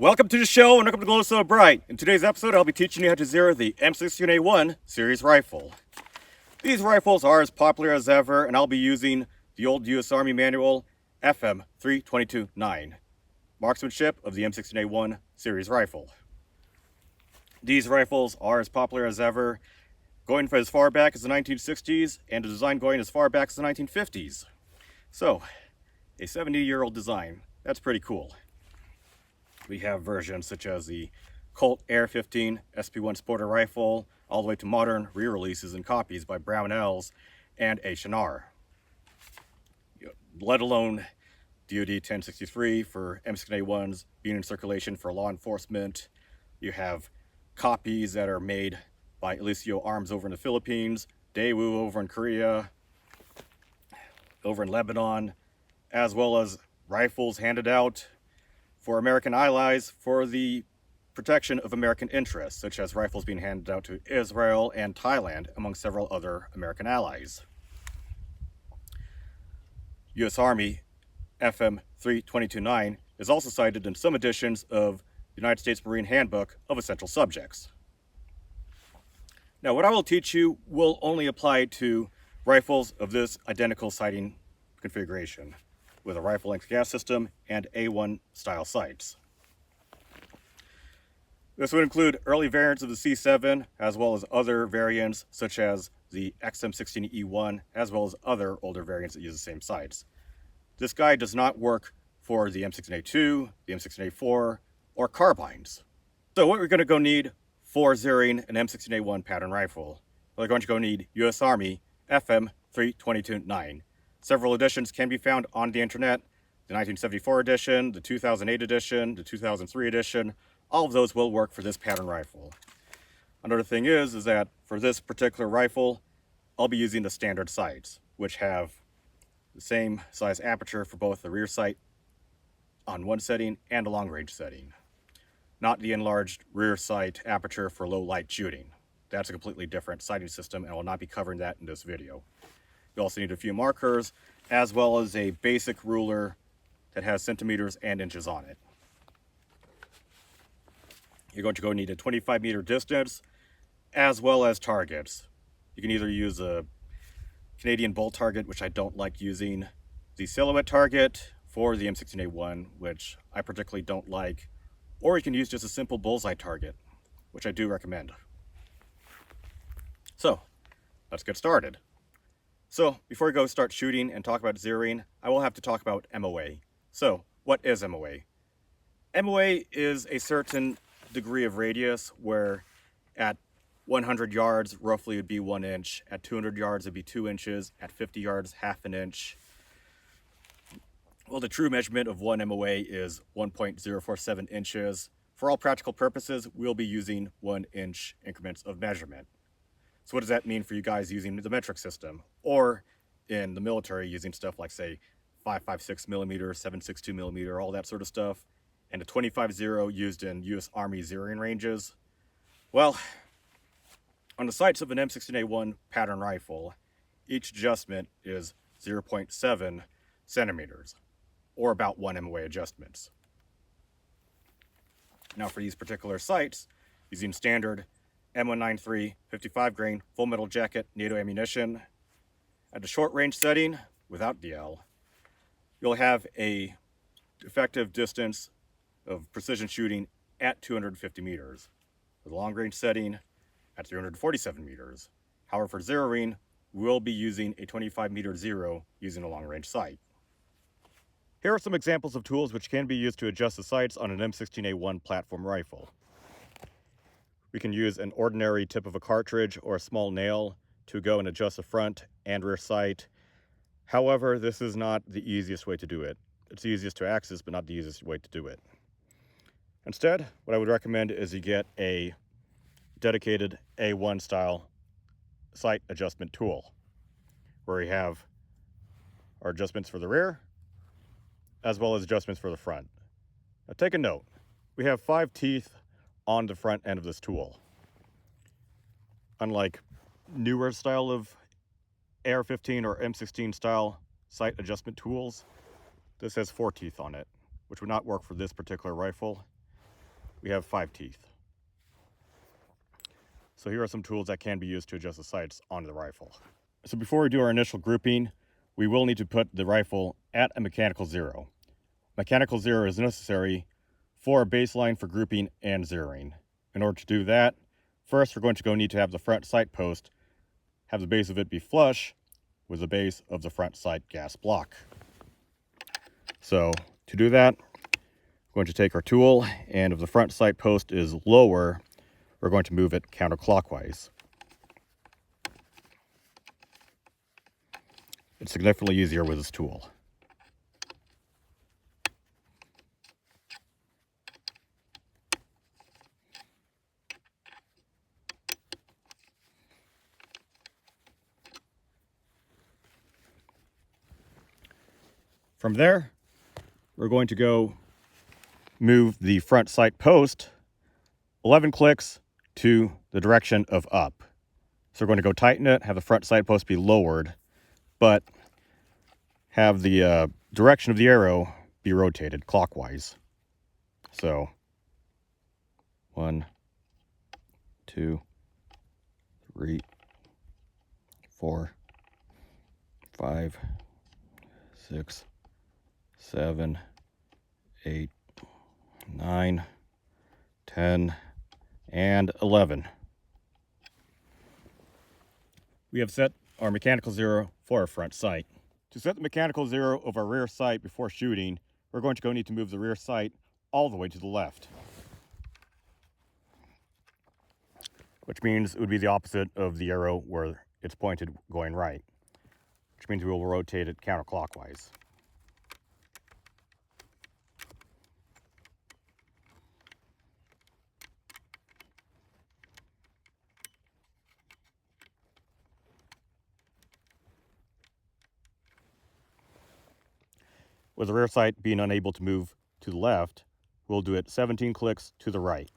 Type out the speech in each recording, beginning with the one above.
Welcome to the show and welcome to Glow So Bright. In today's episode, I'll be teaching you how to zero the M16A1 series rifle. These rifles are as popular as ever, and I'll be using the old U.S. Army manual FM 322-9, marksmanship of the M16A1 series rifle. These rifles are as popular as ever, going for as far back as the 1960s, and a design going as far back as the 1950s. So, a 70-year-old design. That's pretty cool. We have versions such as the Colt AR-15 SP1 Sporter rifle, all the way to modern re-releases and copies by Brownells and H&R. Let alone DoD 1063 for M16A1s being in circulation for law enforcement. You have copies that are made by Eliseo Arms over in the Philippines, Daewoo over in Korea, over in Lebanon, as well as rifles handed out for American allies for the protection of American interests, such as rifles being handed out to Israel and Thailand, among several other American allies. U.S. Army FM 322-9 is also cited in some editions of the United States Marine Handbook of Essential Subjects. Now, what I will teach you will only apply to rifles of this identical sighting configuration, with a rifle-length gas system and A1 style sights. This would include early variants of the C7, as well as other variants such as the M16A1, as well as other older variants that use the same sights. This guide does not work for the M16A2, the M16A4, or carbines. So what we're going to go need for zeroing an M16A1 pattern rifle, we're going to go need U.S. Army FM 322-9. Several editions can be found on the internet. The 1974 edition, the 2008 edition, the 2003 edition, all of those will work for this pattern rifle. Another thing is that for this particular rifle, I'll be using the standard sights, which have the same size aperture for both the rear sight on one setting and a long range setting. Not the enlarged rear sight aperture for low light shooting. That's a completely different sighting system, and I will not be covering that in this video. You also need a few markers, as well as a basic ruler that has centimeters and inches on it. You're going to go need a 25-meter distance, as well as targets. You can either use a Canadian bolt target, which I don't like using, the silhouette target for the M16A1, which I particularly don't like, or you can use just a simple bullseye target, which I do recommend. So, let's get started. So, before we go start shooting and talk about zeroing, I will have to talk about MOA. So, what is MOA? MOA is a certain degree of radius where at 100 yards, roughly would be 1 inch. At 200 yards, it'd be 2 inches. At 50 yards, half an inch. Well, the true measurement of one MOA is 1.047 inches. For all practical purposes, we'll be using 1 inch increments of measurement. So what does that mean for you guys using the metric system? Or in the military, using stuff like, say, 5.56 millimeter, 7.62 millimeter, all that sort of stuff, and a 25-0 used in U.S. Army zeroing ranges? Well, on the sights of an M16A1 pattern rifle, each adjustment is 0.7 centimeters, or about 1 MOA adjustments. Now for these particular sights, using standard M193 55 grain full metal jacket NATO ammunition, at the short range setting without DL, you'll have a effective distance of precision shooting at 250 meters. For the long range setting, at 347 meters. However, for zeroing, we'll be using a 25-meter zero using a long range sight. Here are some examples of tools which can be used to adjust the sights on an M16A1 platform rifle. We can use an ordinary tip of a cartridge or a small nail to go and adjust the front and rear sight. However, this is not the easiest way to do it. It's the easiest to access, but not the easiest way to do it. Instead, what I would recommend is you get a dedicated A1 style sight adjustment tool, where we have our adjustments for the rear, as well as adjustments for the front. Now take a note, we have 5 teeth on the front end of this tool. Unlike newer style of AR-15 or M16 style sight adjustment tools, this has 4 teeth on it, which would not work for this particular rifle. we have 5 teeth. So here are some tools that can be used to adjust the sights onto the rifle. So before we do our initial grouping, we will need to put the rifle at a mechanical zero. Mechanical zero is necessary for a baseline for grouping and zeroing. In order to do that, first we're going to need to have the front sight post have the base of it be flush with the base of the front sight gas block. So to do that, we're going to take our tool, and if the front sight post is lower, we're going to move it counterclockwise. It's significantly easier with this tool. From there, we're going to go move the front sight post 11 clicks to the direction of up. So we're going to go tighten it, have the front sight post be lowered, but have the direction of the arrow be rotated clockwise. So 1, 2, 3, 4, 5, 6, 7, 8, 9, 10, and 11. We have set our mechanical zero for our front sight. To set the mechanical zero of our rear sight before shooting, we're going to need to move the rear sight all the way to the left, which means it would be the opposite of the arrow where it's pointed going right, which means we will rotate it counterclockwise. With the rear sight being unable to move to the left, we'll do it 17 clicks to the right,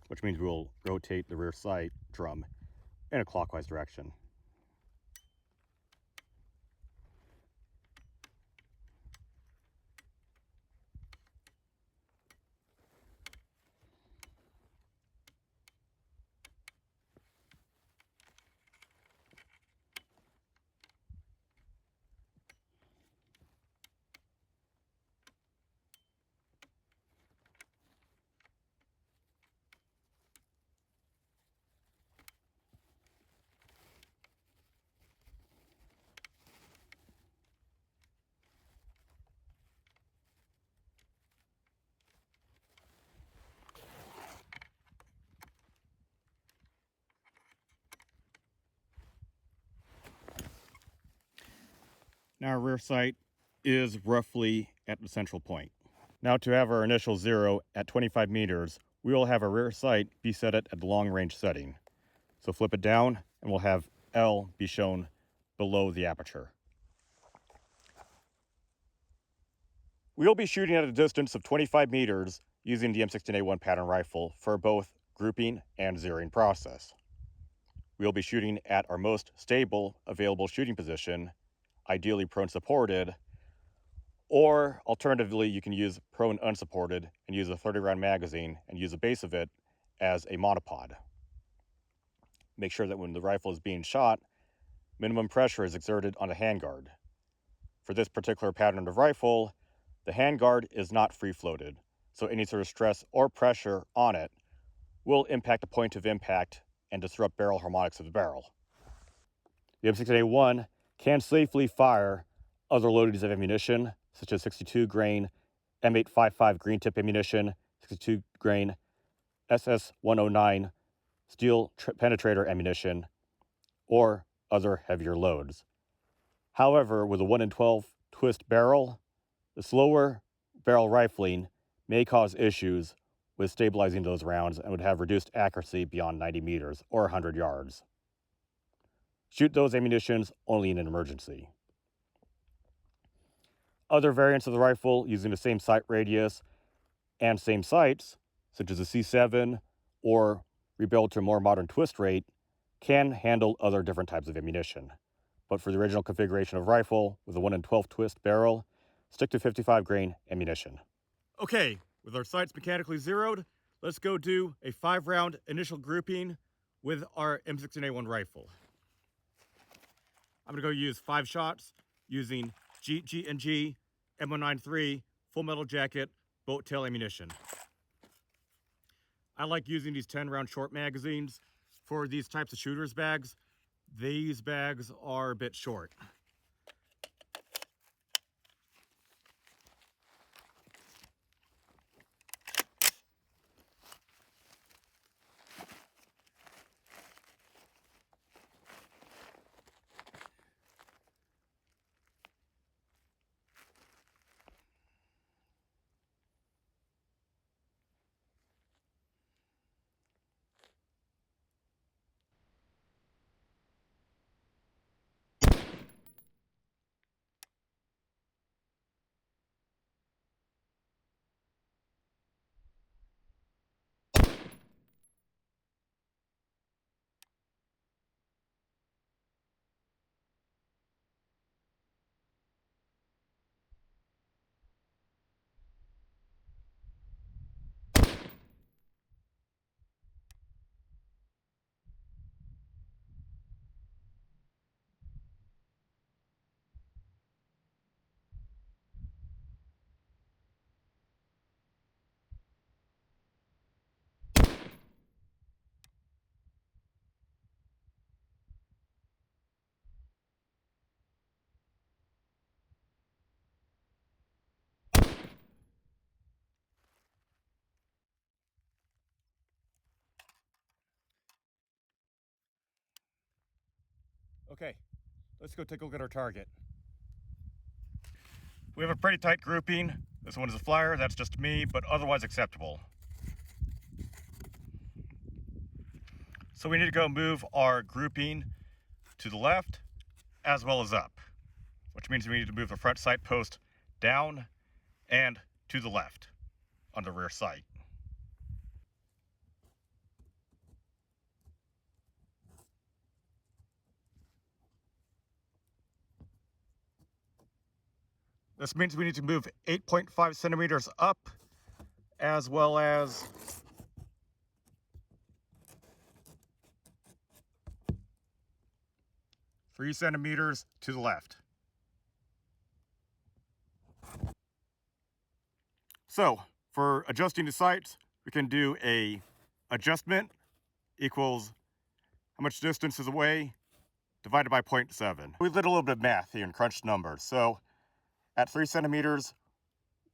which means we'll rotate the rear sight drum in a clockwise direction. Now our rear sight is roughly at the central point. Now to have our initial zero at 25 meters, we will have our rear sight be set at the long range setting. So flip it down and we'll have L be shown below the aperture. We'll be shooting at a distance of 25 meters using the M16A1 pattern rifle for both grouping and zeroing process. We'll be shooting at our most stable available shooting position, ideally prone supported, or alternatively you can use prone unsupported and use a 30-round magazine and use the base of it as a monopod. Make sure that when the rifle is being shot, minimum pressure is exerted on the handguard. For this particular pattern of rifle, the handguard is not free-floated, so any sort of stress or pressure on it will impact the point of impact and disrupt barrel harmonics of the barrel. The M16A1 can safely fire other loadings of ammunition, such as 62 grain M855 green tip ammunition, 62 grain SS109 steel penetrator ammunition, or other heavier loads. However, with a 1 in 12 twist barrel, the slower barrel rifling may cause issues with stabilizing those rounds and would have reduced accuracy beyond 90 meters or 100 yards. Shoot those ammunitions only in an emergency. Other variants of the rifle using the same sight radius and same sights, such as the C7 or rebuilt to a more modern twist rate, can handle other different types of ammunition. But for the original configuration of rifle with a 1 in 12 twist barrel, stick to 55 grain ammunition. Okay, With our sights mechanically zeroed, let's go do a 5-round initial grouping with our M16A1 rifle. I'm gonna go use 5 shots using G&G M193 full metal jacket boat tail ammunition. I like using these 10-round short magazines for these types of shooters bags. These bags are a bit short. Okay, let's go take a look at our target. We have a pretty tight grouping. This one is a flyer, that's just me, but otherwise acceptable. So we need to go move our grouping to the left as well as up, which means we need to move the front sight post down and to the left on the rear sight. This means we need to move 8.5 centimeters up as well as 3 centimeters to the left. So for adjusting the sights, we can do a adjustment equals how much distance is away divided by 0.7. We did a little bit of math here and crunched numbers. So at 3 centimeters,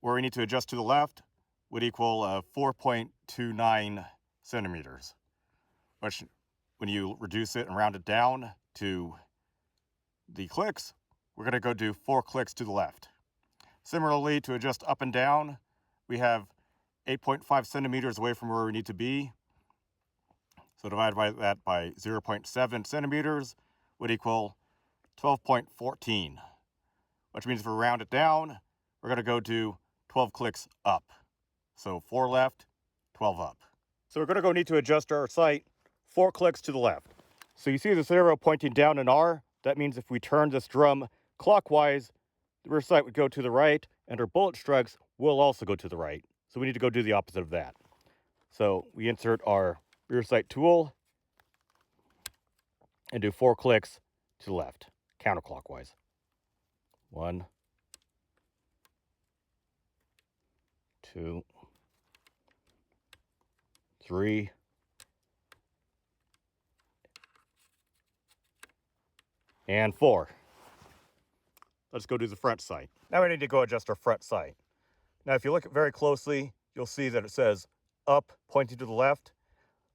where we need to adjust to the left would equal 4.29 centimeters, which when you reduce it and round it down to the clicks, we're going to go do 4 clicks to the left. Similarly, to adjust up and down, we have 8.5 centimeters away from where we need to be. So divided by that by 0.7 centimeters would equal 12.14, which means if we round it down, we're going to go do 12 clicks up. So 4 left, 12 up. So we're going to go need to adjust our sight 4 clicks to the left. So you see this arrow pointing down in R. That means if we turn this drum clockwise, the rear sight would go to the right, and our bullet strikes will also go to the right. So we need to go do the opposite of that. So we insert our rear sight tool and do 4 clicks to the left, counterclockwise. 1, 2, 3, and 4. Let's go do the front sight. Now we need to go adjust our front sight. Now if you look very closely, you'll see that it says up pointing to the left.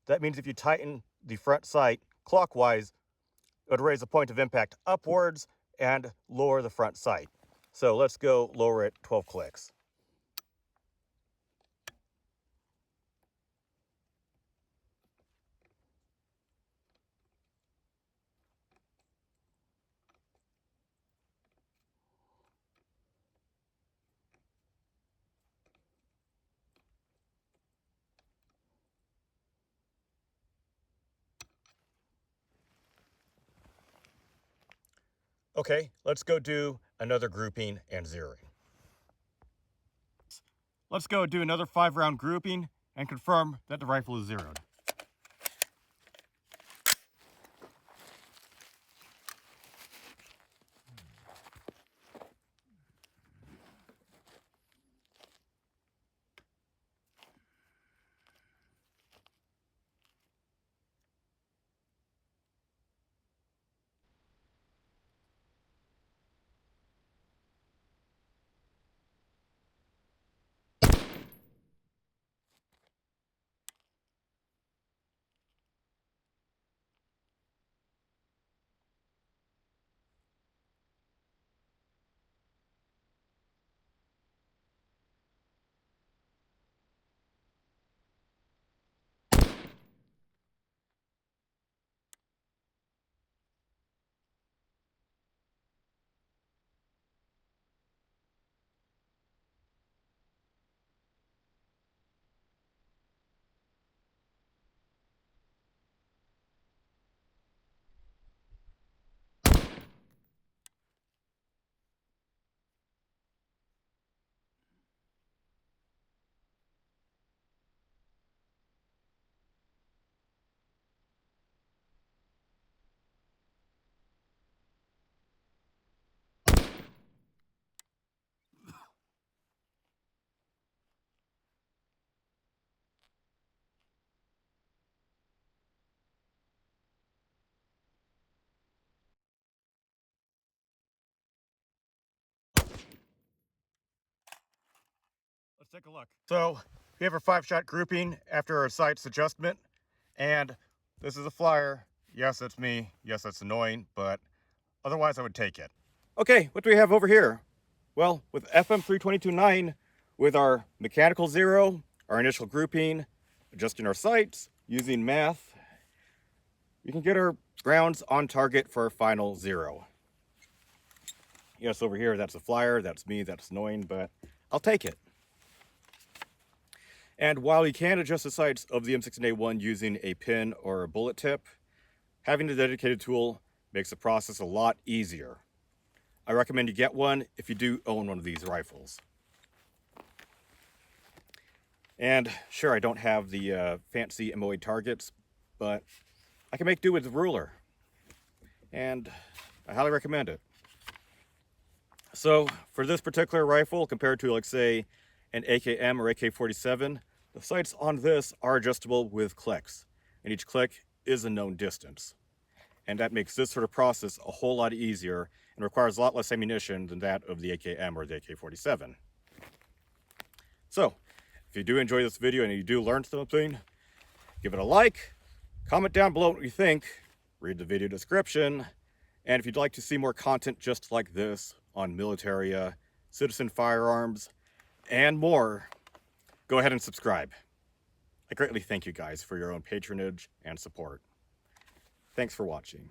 That means if you tighten the front sight clockwise, it would raise the point of impact upwards and lower the front sight. So let's go lower it 12 clicks. Okay, let's go do another grouping and zeroing. Let's go do another 5-round grouping and confirm that the rifle is zeroed. Let's take a look. So we have our 5-shot grouping after our sights adjustment, and this is a flyer. Yes, that's me. Yes, that's annoying, but otherwise I would take it. Okay, what do we have over here? Well, with FM 322.9, with our mechanical zero, our initial grouping, adjusting our sights, using math, we can get our rounds on target for our final zero. Yes, over here, that's a flyer, that's me, that's annoying, but I'll take it. And while you can adjust the sights of the M16A1 using a pin or a bullet tip, having a dedicated tool makes the process a lot easier. I recommend you get one if you do own one of these rifles. And sure, I don't have the fancy MOA targets, but I can make do with the ruler. And I highly recommend it. So for this particular rifle, compared to, like, say, an AKM or AK-47, the sights on this are adjustable with clicks, and each click is a known distance. And that makes this sort of process a whole lot easier and requires a lot less ammunition than that of the AKM or the AK-47. So, if you do enjoy this video and you do learn something, give it a like, comment down below what you think, read the video description, and if you'd like to see more content just like this on military, citizen firearms, and more, go ahead and subscribe. I greatly thank you guys for your own patronage and support. Thanks for watching.